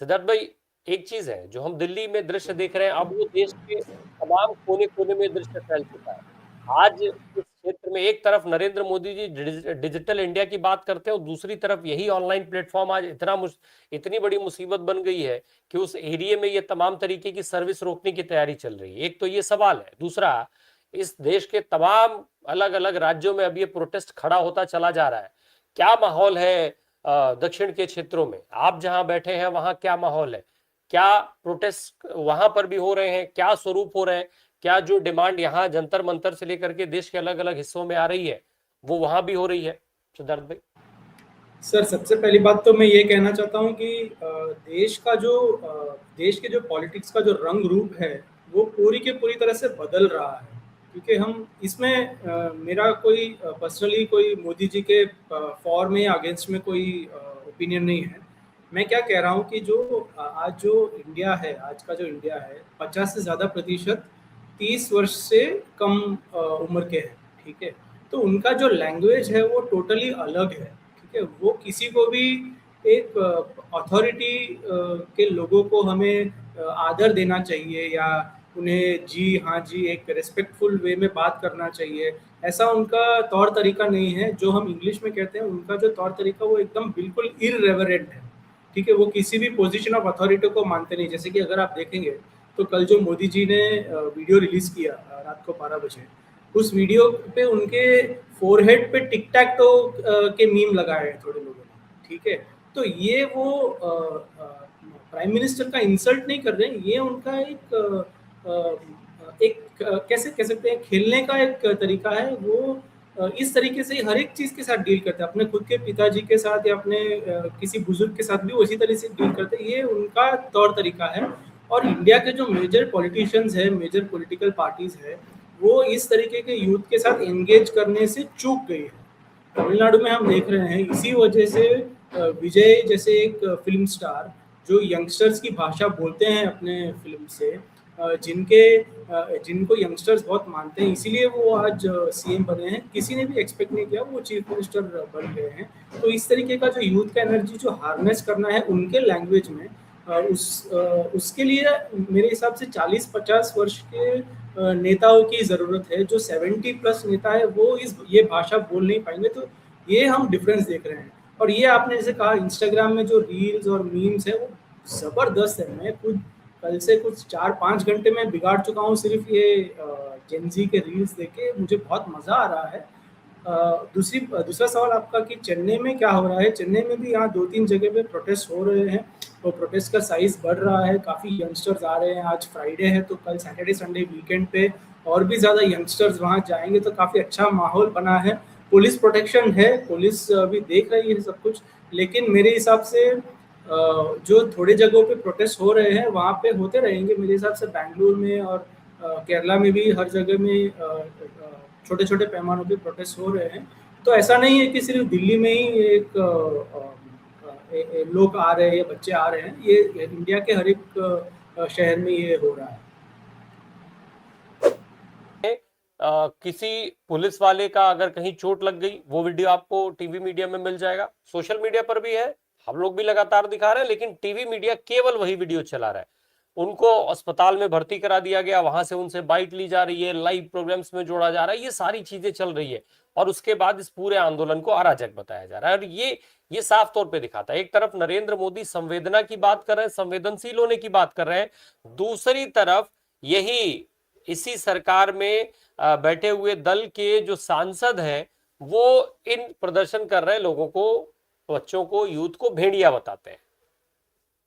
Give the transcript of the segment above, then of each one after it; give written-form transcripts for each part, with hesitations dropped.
सिद्धार्थ भाई, एक चीज है जो हम दिल्ली में दृश्य देख रहे हैं, अब वो देश के तमाम कोने कोने में दृश्य फैल चुका है। आज इस क्षेत्र में एक तरफ नरेंद्र मोदी जी डिजिटल इंडिया की बात करते हैं और दूसरी तरफ यही ऑनलाइन प्लेटफॉर्म आज इतनी बड़ी मुसीबत बन गई है कि उस एरिया में ये तमाम तरीके की सर्विस रोकने की तैयारी चल रही है। एक तो ये सवाल है, दूसरा इस देश के तमाम अलग अलग राज्यों में अब ये प्रोटेस्ट खड़ा होता चला जा रहा है। क्या माहौल है दक्षिण के क्षेत्रों में? आप जहां बैठे हैं वहां क्या माहौल है? क्या प्रोटेस्ट वहां पर भी हो रहे हैं? क्या स्वरूप हो रहे हैं? क्या जो डिमांड यहाँ जंतर मंतर से लेकर के देश के अलग अलग हिस्सों में आ रही है वो वहां भी हो रही है? सिद्धार्थ भाई। सर, सबसे पहली बात तो मैं ये कहना चाहता हूँ कि देश के जो पॉलिटिक्स का जो रंग रूप है वो पूरी के पूरी तरह से बदल रहा है। क्योंकि हम इसमें मेरा कोई पर्सनली कोई मोदी जी के फॉर में या अगेंस्ट में कोई ओपिनियन नहीं है। मैं क्या कह रहा हूँ कि आज जो इंडिया है, आज का जो इंडिया है, 50 से ज़्यादा प्रतिशत 30 वर्ष से कम उम्र के हैं, ठीक है? तो उनका जो लैंग्वेज है वो टोटली अलग है, ठीक है? वो किसी को भी एक अथॉरिटी के लोगों को हमें आदर देना चाहिए या उन्हें जी हाँ जी एक रिस्पेक्टफुल वे में बात करना चाहिए। ऐसा उनका तौर तरीका नहीं है। जो हम इंग्लिश में कहते हैं उनका जो तौर तरीका वो एकदम बिल्कुल इररिवरेंट है, ठीक है? वो किसी भी पोजीशन ऑफ अथॉरिटी को मानते नहीं। जैसे कि अगर आप देखेंगे तो कल जो मोदी जी ने वीडियो रिलीज किया रात को 12 बजे, उस वीडियो पे उनके फोरहेड पे टिक टैक टो के मीम लगाए हैं थोड़े लोगों ने, ठीक है? तो ये वो प्राइम मिनिस्टर का इंसल्ट नहीं कर रहे हैं, ये उनका कैसे कह सकते हैं, खेलने का एक तरीका है। वो इस तरीके से हर एक चीज़ के साथ डील करते हैं, अपने खुद के पिताजी के साथ या अपने किसी बुजुर्ग के साथ भी उसी तरह से डील करते हैं। ये उनका तौर तरीका है। और इंडिया के जो मेजर पॉलिटिशियंस हैं, मेजर पॉलिटिकल पार्टीज है, वो इस तरीके के यूथ के साथ एंगेज करने से चूक गई है। तमिलनाडु में हम देख रहे हैं, इसी वजह से विजय जैसे एक फिल्म स्टार जो यंगस्टर्स की भाषा बोलते हैं अपने फिल्म से, जिनको यंगस्टर्स बहुत मानते हैं, इसीलिए वो आज सीएम बने हैं। किसी ने भी एक्सपेक्ट नहीं किया वो चीफ मिनिस्टर बन गए हैं। तो इस तरीके का जो यूथ का एनर्जी जो हार्नेस करना है उनके लैंग्वेज में, उसके लिए मेरे हिसाब से 40-50 वर्ष के नेताओं की ज़रूरत है। जो 70 प्लस नेता है वो ये भाषा बोल नहीं पाएंगे। तो ये हम डिफरेंस देख रहे हैं। और ये आपने जैसे कहा, इंस्टाग्राम में जो रील्स और मीम्स है वो ज़बरदस्त है। मैं खुद कल से कुछ 4-5 घंटे में बिगाड़ चुका हूँ सिर्फ ये जेनजी के रील्स देख के। मुझे बहुत मज़ा आ रहा है। दूसरा सवाल आपका कि चेन्नई में क्या हो रहा है। चेन्नई में भी यहाँ 2-3 जगह पे प्रोटेस्ट हो रहे हैं। तो प्रोटेस्ट का साइज बढ़ रहा है, काफ़ी यंगस्टर्स आ रहे हैं। आज फ्राइडे है तो कल सैटरडे संडे वीकेंड पे और भी ज़्यादा यंगस्टर्स वहाँ जाएंगे। तो काफ़ी अच्छा माहौल बना है। पुलिस प्रोटेक्शन है, पुलिस अभी देख रही है सब कुछ। लेकिन मेरे हिसाब से जो थोड़े जगहों पे प्रोटेस्ट हो रहे हैं वहाँ पे होते रहेंगे। मेरे हिसाब से बेंगलुरु में और केरला में भी हर जगह में छोटे छोटे पैमानों पे प्रोटेस्ट हो रहे हैं। तो ऐसा नहीं है कि सिर्फ दिल्ली में ही एक लोग आ रहे हैं या बच्चे आ रहे हैं। ये इंडिया के हर एक शहर में ये हो रहा है। किसी पुलिस वाले का अगर कहीं चोट लग गई, वो वीडियो आपको टीवी मीडिया में मिल जाएगा, सोशल मीडिया पर भी है, हम लोग भी लगातार दिखा रहे हैं, लेकिन टीवी मीडिया केवल वही वीडियो चला रहा है। उनको अस्पताल में भर्ती करा दिया गया, वहां से उनसे बाइट ली जा रही है, लाइव प्रोग्राम्स में जोड़ा जा रहा है, ये सारी चीजें चल रही है। और उसके बाद इस पूरे आंदोलन को अराजक बताया जा रहा है। और ये साफ तौर पे दिखाता है, एक तरफ नरेंद्र मोदी संवेदना की बात कर रहे हैं, संवेदनशील होने की बात कर रहे हैं, दूसरी तरफ यही इसी सरकार में बैठे हुए दल के जो सांसद हैं वो इन प्रदर्शन कर रहे लोगों को, बच्चों को, यूथ को भेड़िया बताते हैं।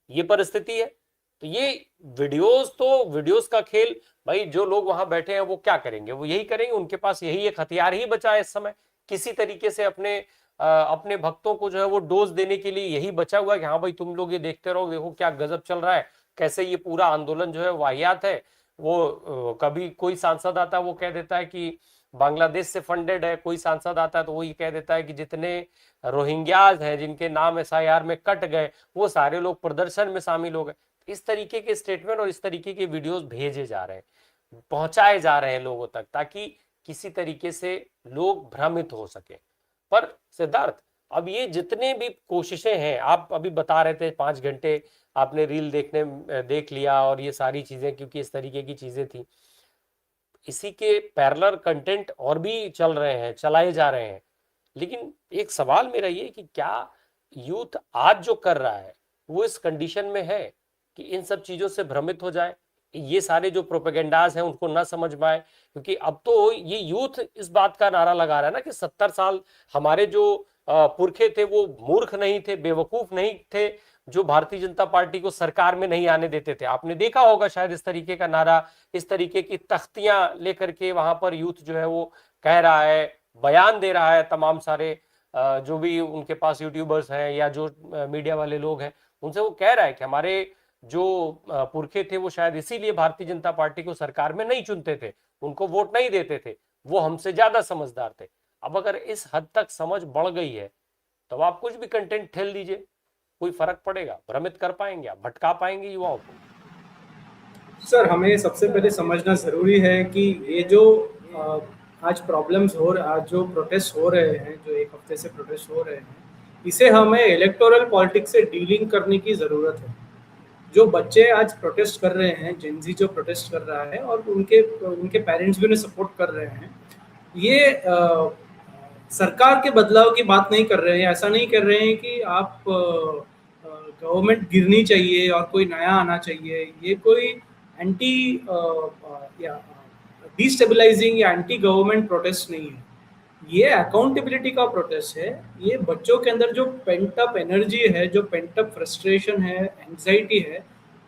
ये परिस्थिति है। तो ये वीडियोस का खेल, भाई जो लोग वहां बैठे हैं वो क्या करेंगे? वो यही करेंगे, उनके पास यही एक हथियार ही बचा है इस समय, किसी तरीके से अपने भक्तों को जो है वो डोज देने के लिए यही बचा हुआ है कि हाँ भाई तुम लोग ये देखते रहो, देखो क्या गजब चल रहा है, कैसे ये पूरा आंदोलन जो है वाहियात है। वो कभी कोई सांसद आता है वो कह देता है कि बांग्लादेश से फंडेड है, कोई सांसद आता है तो वो ये कह देता है कि जितने रोहिंग्याज हैं जिनके नाम एसआईआर में कट गए वो सारे लोग प्रदर्शन में शामिल हो गए। इस तरीके के स्टेटमेंट और इस तरीके के वीडियोस भेजे जा रहे हैं, पहुंचाए जा रहे हैं लोगों तक, ताकि किसी तरीके से लोग भ्रमित हो सके। पर सिद्धार्थ, अब ये जितने भी कोशिशें हैं, आप अभी बता रहे थे 5 घंटे आपने रील देख लिया और ये सारी चीजें, क्योंकि इस तरीके की चीजें थी, इसी के पैरेलल कंटेंट और भी चल रहे हैं, चलाए जा रहे हैं। लेकिन एक सवाल मेरा ये कि क्या यूथ आज जो कर रहा है वो इस कंडीशन में है कि इन सब चीजों से भ्रमित हो जाए, ये सारे जो प्रोपेगेंडाज हैं उनको ना समझ पाए? क्योंकि अब तो ये यूथ इस बात का नारा लगा रहा है ना कि 70 साल हमारे जो पुरखे थे वो मूर्ख नहीं थे, बेवकूफ नहीं थे, जो भारतीय जनता पार्टी को सरकार में नहीं आने देते थे। आपने देखा होगा शायद इस तरीके का नारा, इस तरीके की तख्तियां लेकर के वहां पर यूथ जो है वो कह रहा है, बयान दे रहा है। तमाम सारे जो भी उनके पास यूट्यूबर्स हैं या जो मीडिया वाले लोग हैं, उनसे वो कह रहा है कि हमारे जो पुरखे थे वो शायद इसीलिए भारतीय जनता पार्टी को सरकार में नहीं चुनते थे, उनको वोट नहीं देते थे, वो हमसे ज्यादा समझदार थे। अब अगर इस हद तक समझ बढ़ गई है तो आप कुछ भी कंटेंट ठेल दीजिए, कोई फर्क पड़ेगा? भ्रमित कर पाएंगे आप, भटका पाएंगे युवाओं को? सर, हमें सबसे पहले समझना ज़रूरी है कि ये जो आज प्रॉब्लम्स आज जो प्रोटेस्ट हो रहे हैं, जो एक हफ्ते से प्रोटेस्ट हो रहे हैं, इसे हमें इलेक्टोरल पॉलिटिक्स से डीलिंग करने की ज़रूरत है। जो बच्चे आज प्रोटेस्ट कर रहे हैं, जेनजी जो प्रोटेस्ट कर रहा है और उनके पेरेंट्स भी उन्हें सपोर्ट कर रहे हैं, ये सरकार के बदलाव की बात नहीं कर रहे हैं। ऐसा नहीं कर रहे हैं कि आप गवर्नमेंट गिरनी चाहिए और कोई नया आना चाहिए। ये कोई एंटी या डिस्टेबलाइजिंग या एंटी गवर्नमेंट प्रोटेस्ट नहीं है। ये अकाउंटेबिलिटी का प्रोटेस्ट है। ये बच्चों के अंदर जो पेंट अप एनर्जी है, जो पेंट अप फ्रस्ट्रेशन है, एंग्जाइटी है,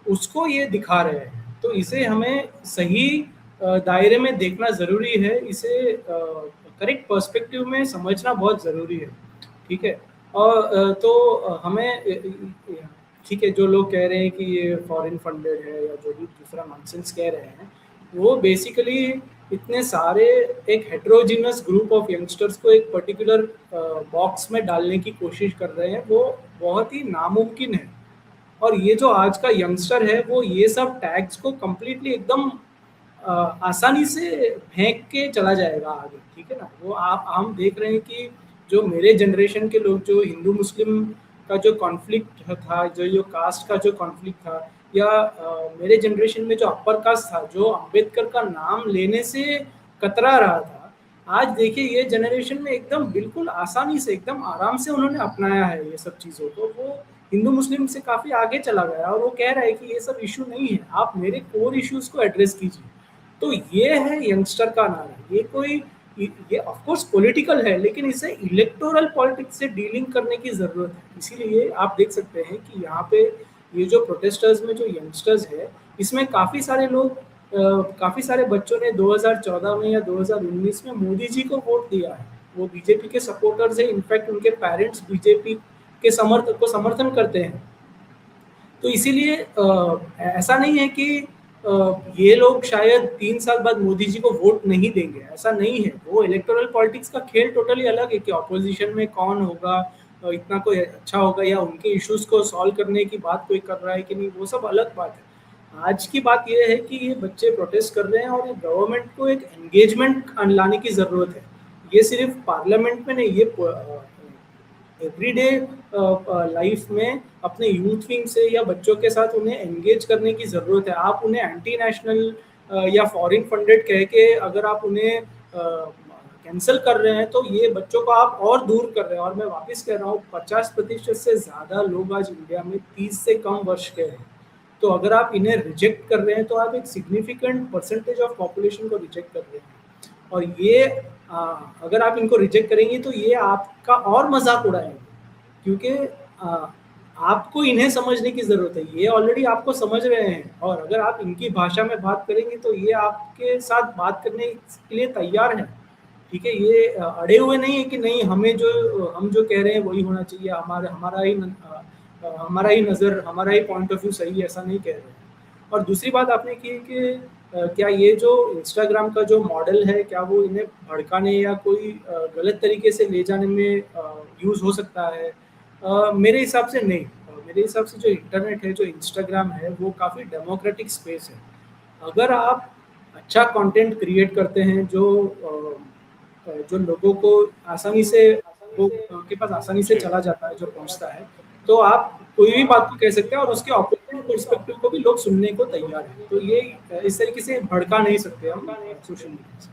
उसको ये दिखा रहे हैं। तो इसे हमें सही दायरे में देखना ज़रूरी है। इसे करेक्ट पर्सपेक्टिव में समझना बहुत ज़रूरी है, ठीक है? और तो हमें ठीक है, जो लोग कह रहे हैं कि ये फॉरेन फंडेड है या जो भी दूसरा नॉनसेंस कह रहे हैं, वो बेसिकली इतने सारे एक हेट्रोजीनस ग्रुप ऑफ यंगस्टर्स को एक पर्टिकुलर बॉक्स में डालने की कोशिश कर रहे हैं। वो बहुत ही नामुमकिन है। और ये जो आज का यंगस्टर है, वो ये सब टैग्स को कंप्लीटली एकदम आसानी से फेंक के चला जाएगा आगे, ठीक है ना? वो हम देख रहे हैं कि जो मेरे जनरेशन के लोग, जो हिंदू मुस्लिम का जो कॉन्फ्लिक्ट था, जो कास्ट का जो कॉन्फ्लिक्ट था, या मेरे जनरेशन में जो अपर कास्ट था, जो अंबेडकर का नाम लेने से कतरा रहा था, आज देखिए ये जनरेशन में एकदम बिल्कुल आसानी से, एकदम आराम से उन्होंने अपनाया है ये सब चीज़ों को। वो हिंदू मुस्लिम से काफ़ी आगे चला गया और वो कह रहा है कि ये सब इशू नहीं है, आप मेरे कोर इश्यूज को एड्रेस कीजिए। तो ये है यंगस्टर का नारा। ये ऑफ कोर्स पॉलिटिकल है, लेकिन इसे इलेक्टोरल पॉलिटिक्स से डीलिंग करने की ज़रूरत है। इसीलिए आप देख सकते हैं कि यहाँ पे ये जो प्रोटेस्टर्स में जो यंगस्टर्स है, इसमें काफ़ी सारे लोग, काफ़ी सारे बच्चों ने 2014 में या 2019 में मोदी जी को वोट दिया है। वो बीजेपी के सपोर्टर्स हैं। इनफैक्ट उनके पेरेंट्स बीजेपी के समर्थन करते हैं। तो इसीलिए ऐसा नहीं है कि ये लोग शायद 3 साल बाद मोदी जी को वोट नहीं देंगे, ऐसा नहीं है। वो इलेक्टोरल पॉलिटिक्स का खेल टोटली अलग है कि ऑपोजिशन में कौन होगा, इतना कोई अच्छा होगा, या उनके इश्यूज को सॉल्व करने की बात कोई कर रहा है कि नहीं, वो सब अलग बात है। आज की बात ये है कि ये बच्चे प्रोटेस्ट कर रहे हैं और गवर्नमेंट को एक एंगेजमेंट लाने की ज़रूरत है। ये सिर्फ पार्लियामेंट में नहीं, ये एवरीडे लाइफ में अपने यूथ विंग से या बच्चों के साथ उन्हें एंगेज करने की ज़रूरत है। आप उन्हें एंटी नेशनल या फॉरेन फंडेड कह के अगर आप उन्हें कैंसिल कर रहे हैं, तो ये बच्चों को आप और दूर कर रहे हैं। और मैं वापस कह रहा हूँ, 50% से ज़्यादा लोग आज इंडिया में 30 से कम वर्ष के हैं। तो अगर आप इन्हें रिजेक्ट कर रहे हैं, तो आप एक सिग्निफिकेंट परसेंटेज ऑफ पॉपुलेशन को रिजेक्ट कर रहे हैं। और ये अगर आप इनको रिजेक्ट करेंगे तो ये आपका और मजाक उड़ाएंगे, क्योंकि आपको इन्हें समझने की ज़रूरत है। ये ऑलरेडी आपको समझ रहे हैं, और अगर आप इनकी भाषा में बात करेंगे तो ये आपके साथ बात करने के लिए तैयार हैं, ठीक है? ये अड़े हुए नहीं है कि नहीं, हम जो कह रहे हैं वही होना चाहिए, हमारा ही नज़र, हमारा ही पॉइंट ऑफ व्यू सही है, ऐसा नहीं कह रहे हैं। और दूसरी बात आपने की कि क्या ये जो इंस्टाग्राम का जो मॉडल है, क्या वो इन्हें भड़काने या कोई गलत तरीके से ले जाने में यूज़ हो सकता है? मेरे हिसाब से नहीं। मेरे हिसाब से जो इंटरनेट है, जो इंस्टाग्राम है, वो काफ़ी डेमोक्रेटिक स्पेस है। अगर आप अच्छा कंटेंट क्रिएट करते हैं जो लोगों को आसानी से वो के पास आसानी से चला जाता है, जो पहुँचता है। तो आप कोई भी बात को कह सकते हैं और उसके ऑपोजिट पर्सपेक्टिव को भी लोग सुनने को तैयार हैं। तो ये इस तरीके से भड़का नहीं सकते हम सोशल मीडिया से।